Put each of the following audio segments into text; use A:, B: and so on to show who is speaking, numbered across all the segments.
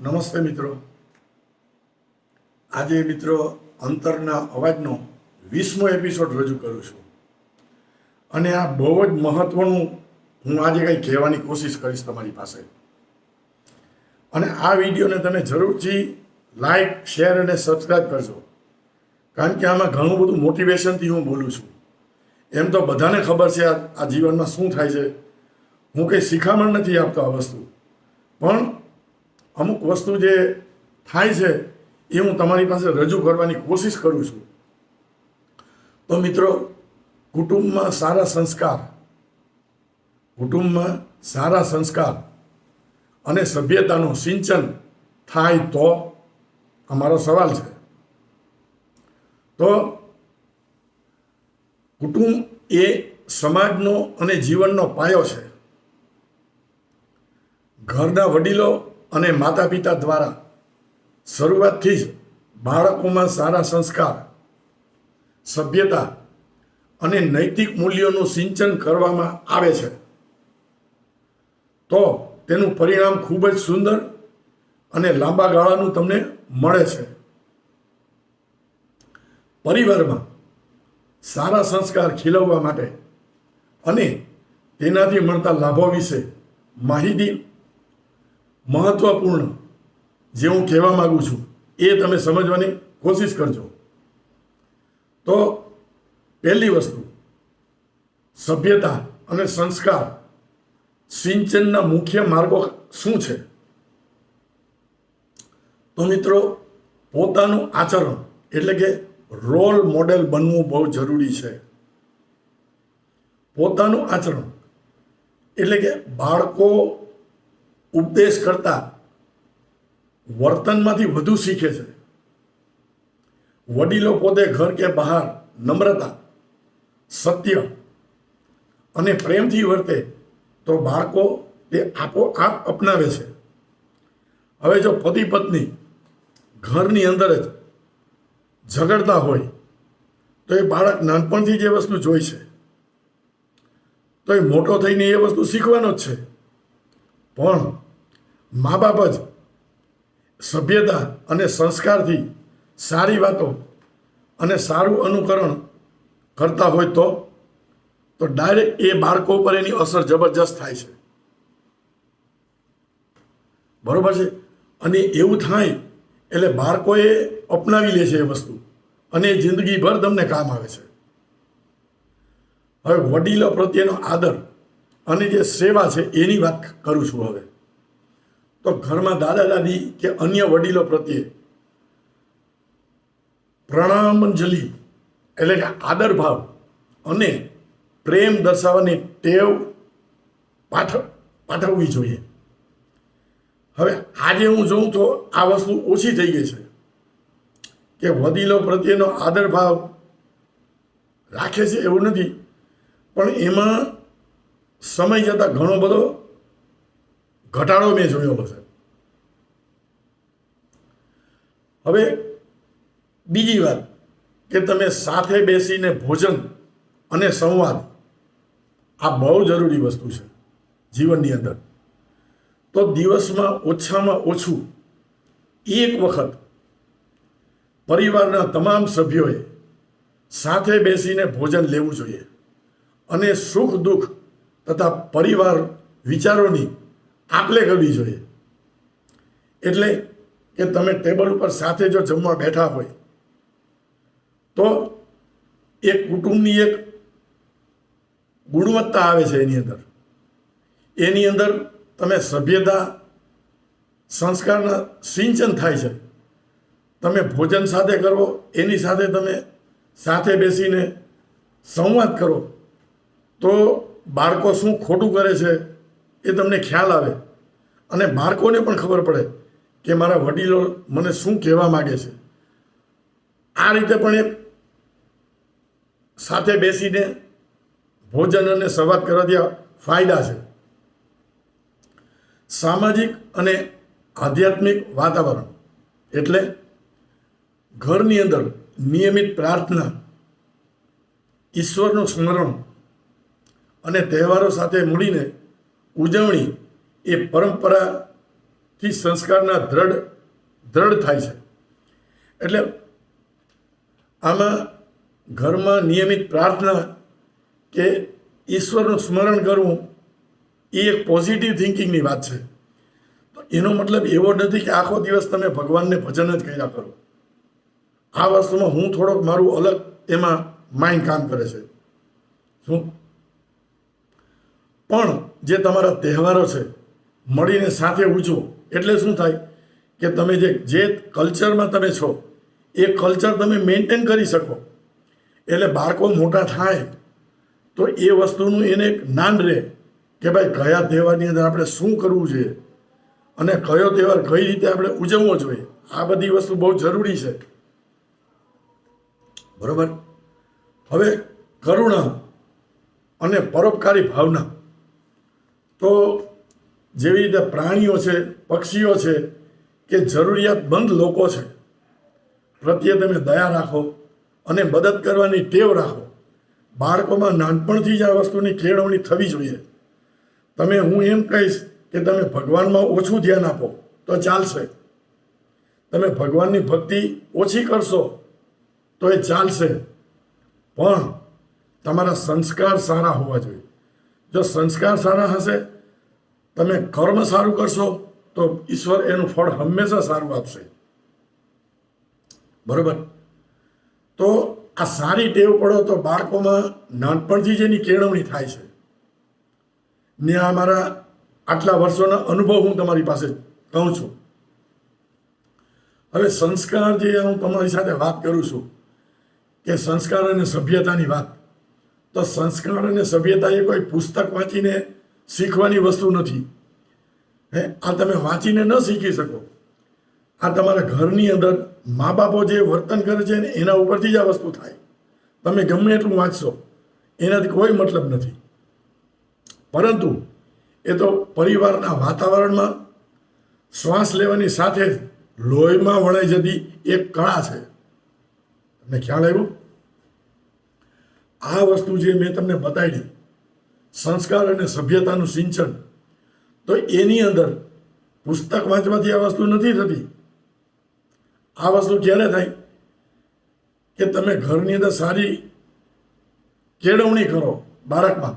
A: નમસ્તે મિત્રો. આજે મિત્રો અંતરના અવાજનો 20મો એપિસોડ રજૂ કરું છું અને આ બહુ જ મહત્વનું હું આજે કંઈ કહેવાની કોશિશ કરીશ તમારી પાસે. અને આ વિડીયોને તમે જરૂરથી લાઈક, શેર અને સબસ્ક્રાઈબ કરજો, કારણ કે આમાં ઘણું બધું મોટિવેશનથી હું બોલું છું. એમ તો બધાને ખબર છે આ જીવનમાં શું થાય છે. હું કંઈ શિખામણ નથી આપતો આ વસ્તુ, પણ અમુક વસ્તુ જે થાય છે એ હું તમારી પાસે રજૂ કરવાની કોશિશ કરું છું. તો મિત્રો, કુટુંબમાં સારા સંસ્કાર અને સભ્યતાનું સિંચન થાય તો અમારો સવાલ છે. તો કુટુંબ એ સમાજનો અને જીવનનો પાયો છે. ઘરના વડીલો અને માતા પિતા દ્વારા શરૂઆતથી જ બાળકોમાં સારા સંસ્કાર, સભ્યતા અને નૈતિક મૂલ્યોનું સિંચન કરવામાં આવે છે તો તેનું પરિણામ ખૂબ જ સુંદર અને લાંબા ગાળાનું તમને મળે છે. પરિવારમાં સારા સંસ્કાર ખીલવવા માટે અને તેનાથી મળતા લાભો વિશે માહિતી મહત્વપૂર્ણ જે હું કહેવા માગું છું એ તમે સમજવાની કોશિશ કરજો. તો પહેલી વસ્તુ, સભ્યતા અને સંસ્કાર સિંચનના મુખ્ય માર્ગો શું છે? તો મિત્રો, પોતાનું આચરણ એટલે કે રોલ મોડેલ બનવું બહુ જરૂરી છે. પોતાનું આચરણ એટલે કે બાળકો ઉપદેશ કરતા વર્તનમાંથી વધુ શીખે છે. વડીલો પોતે ઘર કે બહાર નમ્રતા, સત્ય અને પ્રેમથી વર્તે તો બાળકો તે આપોઆપ અપનાવે છે. હવે જો પતિ પત્ની ઘરની અંદર જ ઝઘડતા હોય તો એ બાળક નાનપણથી જે વસ્તુ જોઈ છે તો એ મોટો થઈને એ વસ્તુ શીખવાનો જ છે. પણ મા બાપ જ સભ્યતા અને સંસ્કારથી સારી વાતો અને સારું અનુકરણ કરતા હોય તો ડાયરેક્ટ એ બાળકો પર એની અસર જબરજસ્ત થાય છે. બરોબર છે? અને એવું થાય એટલે બાળકોએ અપનાવી લે છે એ વસ્તુ અને જિંદગીભર તમને કામ આવે છે. હવે વડીલો પ્રત્યેનો આદર અને જે સેવા છે એની વાત કરું છું. હવે તો ઘરમાં દાદા દાદી કે અન્ય વડીલો પ્રત્યે પ્રણામાંજલિ એટલે કે આદર ભાવ અને પ્રેમ દર્શાવવાની ટેવ પાઠવવી જોઈએ. હવે આજે હું જોઉં તો આ વસ્તુ ઓછી થઈ ગઈ છે કે વડીલો પ્રત્યેનો આદર ભાવ રાખે છે એવું નથી, પણ એમાં સમય જતાં ઘણો બધો ઘટાડો મેં જોયેલો છે. હવે બીજી વાત કે તમે સાથે બેસીને ભોજન અને સંવાદ, આ બહુ જરૂરી વસ્તુ છે જીવનની અંદર. તો દિવસમાં ઓછામાં ઓછું એક વખત પરિવારના તમામ સભ્યોએ સાથે બેસીને ભોજન લેવું જોઈએ અને સુખ દુઃખ તથા પરિવાર વિચારોની આપ-લે કરવી જોઈએ. એટલે કે તમે ટેબલ ઉપર સાથે જો જમવા બેઠા હોય તો એક કુટુંબની એક ગુણવત્તા આવે છે. એની અંદર તમે સભ્યતા, સંસ્કારના સિંચન થાય છે. તમે ભોજન સાથે કરો, એની સાથે તમે સાથે બેસીને સંવાદ કરો તો બાળકો શું ખોટું કરે છે એ તમને ખ્યાલ આવે અને બાળકોને પણ ખબર પડે કે મારા વડીલો મને શું કહેવા માગે છે. આ રીતે પણ એક સાથે બેસીને ભોજન અને સંવાદ કરવાથી ફાયદા છે. સામાજિક અને આધ્યાત્મિક વાતાવરણ એટલે ઘરની અંદર નિયમિત પ્રાર્થના, ઈશ્વરનું સ્મરણ અને તહેવારો સાથે મળીને ઉજવણી એ પરંપરા થી સંસ્કારના દ્રઢ થાય છે. એટલે આમાં ઘરમાં નિયમિત પ્રાર્થના કે ઈશ્વરનું સ્મરણ કરવું એ એક પોઝિટિવ થિંકિંગની વાત છે. તો એનો મતલબ એવો નથી કે આખો દિવસ તમે ભગવાનને ભજન જ કર્યા કરો. આ વસ્તુમાં હું થોડોક મારું અલગ એમાં માઇન્ડ કામ કરે છે. શું પણ જે તમારા તહેવારો છે મળીને સાથે ઉજવો એટલે શું થાય કે તમે જે કલ્ચરમાં તમે છો એ કલ્ચર તમે મેન્ટેન કરી શકો. એટલે બાળકો મોટા થાય તો એ વસ્તુનું એને એક જ્ઞાન રહે કે ભાઈ કયા તહેવારની અંદર આપણે શું કરવું જોઈએ અને કયો તહેવાર કઈ રીતે આપણે ઉજવવો જોઈએ. આ બધી વસ્તુ બહુ જરૂરી છે. બરોબર. હવે કરુણા અને પરોપકારી ભાવના, તો જેવી રીતે પ્રાણીઓ છે, પક્ષીઓ છે કે જરૂરિયાતમંદ લોકો છે પ્રત્યે તમે દયા રાખો અને મદદ કરવાની ટેવ રાખો. બાળકોમાં નાનપણથી જ આ વસ્તુની કેળવણી થવી જોઈએ. હું એમ કહીશ કે તમે ભગવાનમાં ઓછું ધ્યાન આપો તો ચાલશે. તમે ભગવાનની ભક્તિ ઓછી કરશો તો એ ચાલશે, પણ તમારા સંસ્કાર સારા હોવા જોઈએ. જો સંસ્કાર સારા હશે, તમે કર્મ સારું કરશો તો ઈશ્વર એનું ફળ હંમેશા સારું આપશે. બરોબર. તો આ સારી ટેવ પડો તો બાળકોમાં નાનપણથી જ એની કેળવણી થાય છે. ને આ મારા આટલા વર્ષોના અનુભવ હું તમારી પાસે કહું છું. હવે સંસ્કાર જે હું તમારી સાથે વાત કરું છું કે સંસ્કાર અને સભ્યતાની વાત, તો સંસ્કાર અને સભ્યતા એ કોઈ પુસ્તક વાંચીને શીખવાની વસ્તુ નથી. આ તમે વાંચીને ન શીખી શકો. આ તમારા ઘરની અંદર મા બાપો જે વર્તન કરે છે ને એના ઉપરથી જ આ વસ્તુ થાય. તમે ગમે એટલું વાંચશો એનાથી કોઈ મતલબ નથી. પરંતુ એ તો પરિવારના વાતાવરણમાં શ્વાસ લેવાની સાથે જ લોહીમાં વળાઈ જતી એક કળા છે. તમને ખ્યાલ આવ્યો? આ વસ્તુ જે મેં તમને બતાવી, સંસ્કાર અને સભ્યતાનું સિંચન, તો એની અંદર પુસ્તક વાંચવાથી આ વસ્તુ નથી થતી. આ વસ્તુ ક્યારે થાય કે તમે ઘરની અંદર સારી કેળવણી કરો બાળકમાં,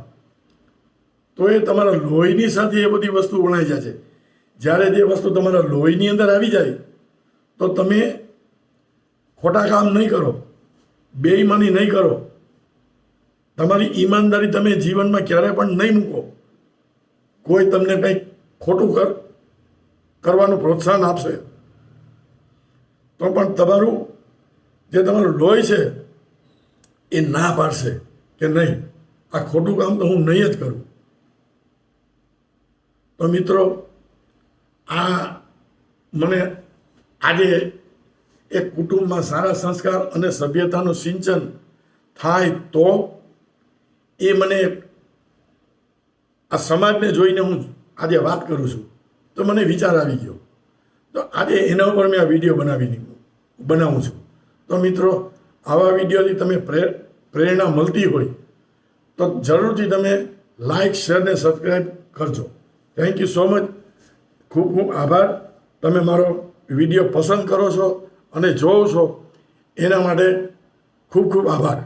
A: તો એ તમારા લોહીની સાથે એ બધી વસ્તુ વણાઈ જાય છે. જ્યારે જે વસ્તુ તમારા લોહીની અંદર આવી જાય તો તમે ખોટા કામ નહીં કરો, બેઈમાની નહીં કરો, તમારી ઈમાનદારી તમે જીવનમાં ક્યારે પણ નહીં મૂકો. કોઈ તમને કંઈક ખોટું કરવાનું પ્રોત્સાહન આપશે તો પણ તમારું લોહી છે એ ના પાડશે કે નહીં, આ ખોટું કામ તો હું નહીં જ કરું. તો મિત્રો, આ મને આજે એક કુટુંબમાં સારા સંસ્કાર અને સભ્યતાનું સિંચન થાય તો એ મને આ સમાજને જોઈને હું આજે વાત કરું છું તો મને વિચાર આવી ગયો. તો આજે એના ઉપર મેં આ વિડીયો બનાવું છું. તો મિત્રો, આવા વિડીયોથી તમે પ્રેરણા મળતી હોય તો જરૂરથી તમે લાઈક, શેર ને સબસ્ક્રાઈબ કરજો. Thank you so much. ખૂબ ખૂબ આભાર. તમે મારો વિડીયો પસંદ કરો છો અને જોવો છો એના માટે ખૂબ ખૂબ આભાર.